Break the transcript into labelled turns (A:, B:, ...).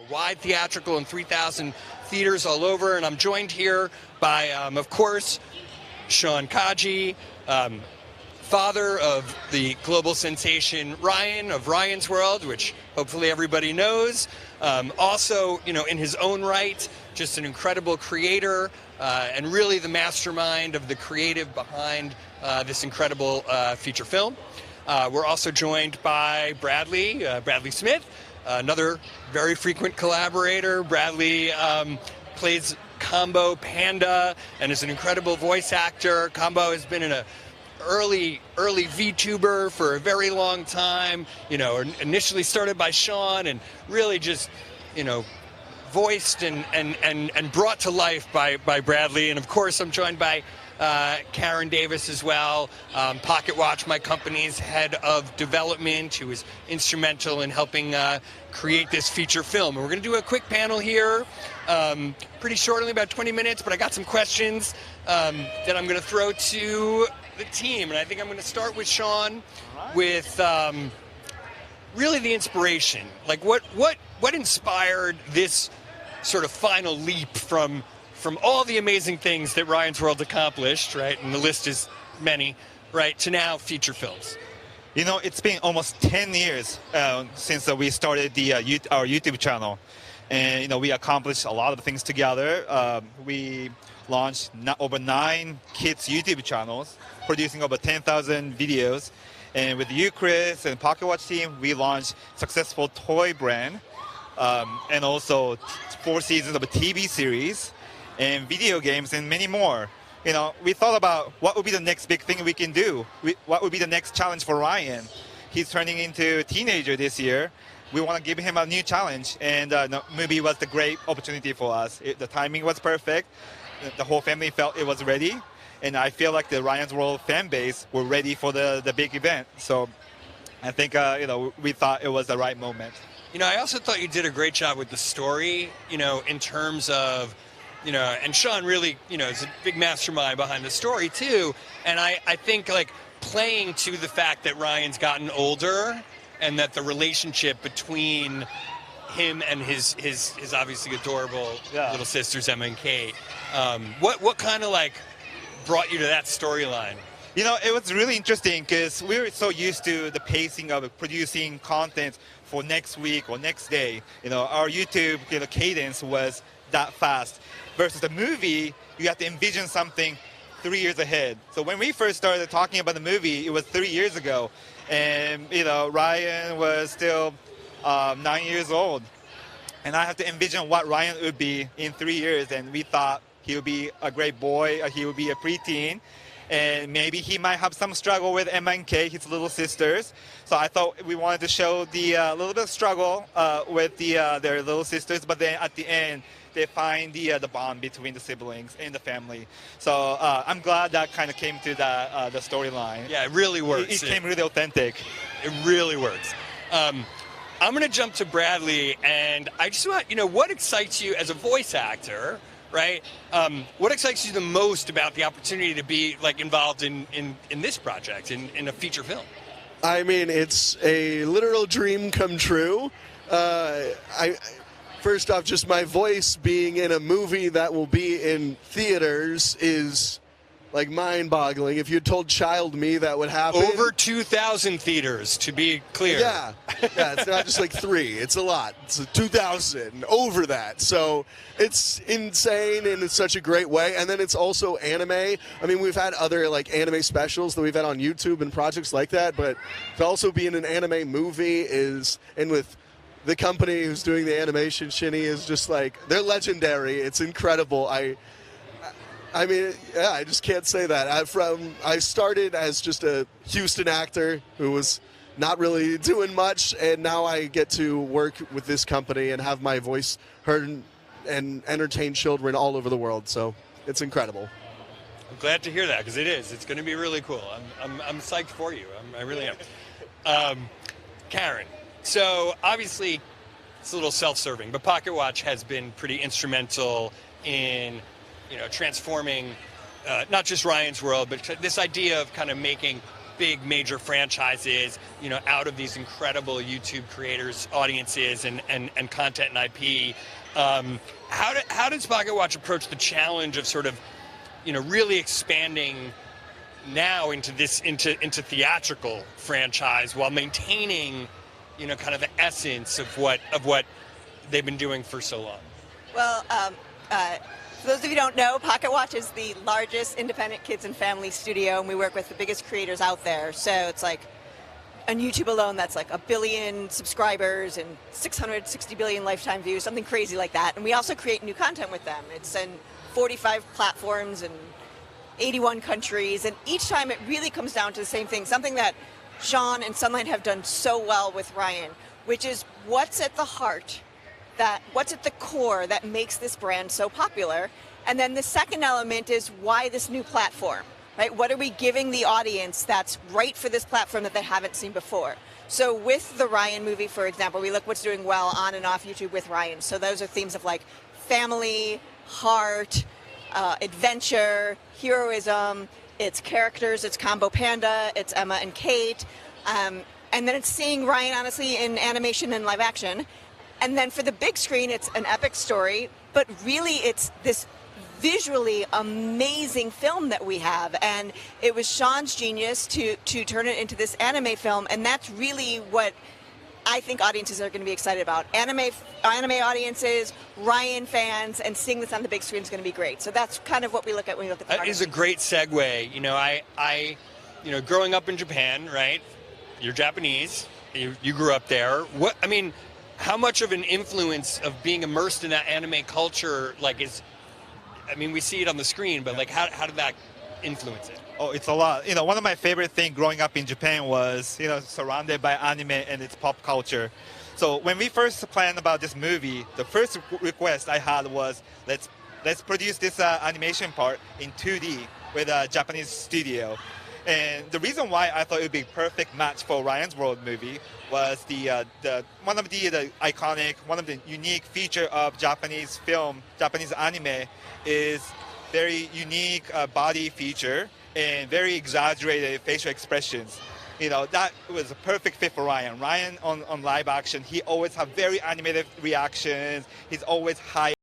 A: wide theatrical in 3,000 theaters all over. And I'm joined here by, of course, Sean Kaji, father of the global sensation Ryan of Ryan's World, which hopefully everybody knows. Also, in his own right, just an incredible creator and really the mastermind of the creative behind this incredible feature film. We're also joined by Bradley Smith, another very frequent collaborator. Bradley plays Combo Panda and is an incredible voice actor. Combo has been in a early VTuber for a very long time, initially started by Sean and really just, voiced and brought to life by Bradley. And of course, I'm joined by Karen Davis as well, Pocket Watch, my company's head of development, who was instrumental in helping create this feature film. And we're going to do a quick panel here, pretty short, only about 20 minutes, but I got some questions that I'm going to throw to the team. And I think I'm going to start with Sean with really the inspiration. Like what inspired this sort of final leap from all the amazing things that Ryan's World accomplished, right, and the list is many, right, to now feature films?
B: It's been almost 10 years since we started our YouTube channel. And, we accomplished a lot of things together. We launched over 9 kids' YouTube channels, producing over 10,000 videos. And with you, Chris, and Pocket Watch team, we launched successful toy brand and also 4 seasons of a TV series and video games and many more. We thought about what would be the next big thing we can do. What would be the next challenge for Ryan? He's turning into a teenager this year. We want to give him a new challenge, and the movie was the great opportunity for us. The timing was perfect. The whole family felt it was ready, and I feel like the Ryan's World fan base were ready for the big event. So I think we thought it was the right moment.
A: I also thought you did a great job with the story, in terms of, and Sean really, is a big mastermind behind the story too. And I think like playing to the fact that Ryan's gotten older and that the relationship between him and his obviously adorable little sisters, Emma and Kate, what kind of like brought you to that storyline?
B: It was really interesting because we were so used to the pacing of producing content for next week or next day. Our YouTube cadence was that fast. Versus the movie, you have to envision something 3 years ahead. So when we first started talking about the movie, it was 3 years ago. And, Ryan was still 9 years old. And I had to envision what Ryan would be in 3 years. And we thought he would be a great boy, he would be a preteen. And maybe he might have some struggle with Emma and Kay, his little sisters. So I thought we wanted to show the little bit of struggle with their little sisters. But then at the end, they find the bond between the siblings and the family. So I'm glad that kind of came to the storyline.
A: Yeah, it really works.
B: It came really authentic.
A: It really works. I'm going to jump to Bradley, and I just want, what excites you as a voice actor, right? What excites you the most about the opportunity to be like involved in this project, in a feature film?
C: I mean, it's a literal dream come true. First off, just my voice being in a movie that will be in theaters is like mind-boggling. If you'd told child me that would happen.
A: Over 2,000 theaters, to be clear.
C: Yeah, it's not just like 3. It's a lot. It's 2,000, over that. So it's insane in such a great way. And then it's also anime. I mean, we've had other like anime specials that we've had on YouTube and projects like that, but to also be in an anime movie and with the company who's doing the animation, Shinny, is just like, they're legendary. It's incredible. I mean, yeah, I just can't say that. I started as just a Houston actor who was not really doing much, and now I get to work with this company and have my voice heard and entertain children all over the world. So it's incredible.
A: I'm glad to hear that, because it is. It's going to be really cool. I'm psyched for you. I really am. Karen. So obviously, it's a little self-serving, but Pocket Watch has been pretty instrumental in, transforming not just Ryan's World, but this idea of kind of making big major franchises, out of these incredible YouTube creators, audiences, and content and IP. How does Pocket Watch approach the challenge of sort of, really expanding now into theatrical franchise while maintaining, kind of the essence of what they've been doing for so long?
D: Well, for those of you who don't know, Pocket Watch is the largest independent kids and family studio, and we work with the biggest creators out there. So it's like, on YouTube alone, that's like 1 billion subscribers and 660 billion lifetime views, something crazy like that. And we also create new content with them. It's in 45 platforms and 81 countries, and each time it really comes down to the same thing, something that Sean and Sunlight have done so well with Ryan, which is what's at the heart, what's at the core that makes this brand so popular. And then the second element is why this new platform, right? What are we giving the audience that's right for this platform that they haven't seen before? So with the Ryan movie, for example, we look what's doing well on and off YouTube with Ryan. So those are themes of like family, heart, adventure, heroism, it's characters, it's Combo Panda, it's Emma and Kate, and then it's seeing Ryan, honestly, in animation and live action. And then for the big screen, it's an epic story, but really it's this visually amazing film that we have. And it was Sean's genius to turn it into this anime film, and that's really what I think audiences are going to be excited about. Anime audiences, Ryan fans, and seeing this on the big screen is going to be great. So that's kind of what we look at when we look at the
A: That is a great segue. I growing up in Japan, right? You're Japanese. You grew up there. How much of an influence of being immersed in that anime culture, we see it on the screen, but how did that influence it?
B: Oh, it's a lot. One of my favorite things growing up in Japan was, surrounded by anime and its pop culture. So when we first planned about this movie, the first request I had was, let's produce this animation part in 2D with a Japanese studio. And the reason why I thought it would be a perfect match for Ryan's World movie was one of the unique feature of Japanese film, Japanese anime, is very unique body feature and very exaggerated facial expressions. That was a perfect fit for Ryan. Ryan on live action, he always have very animated reactions. He's always high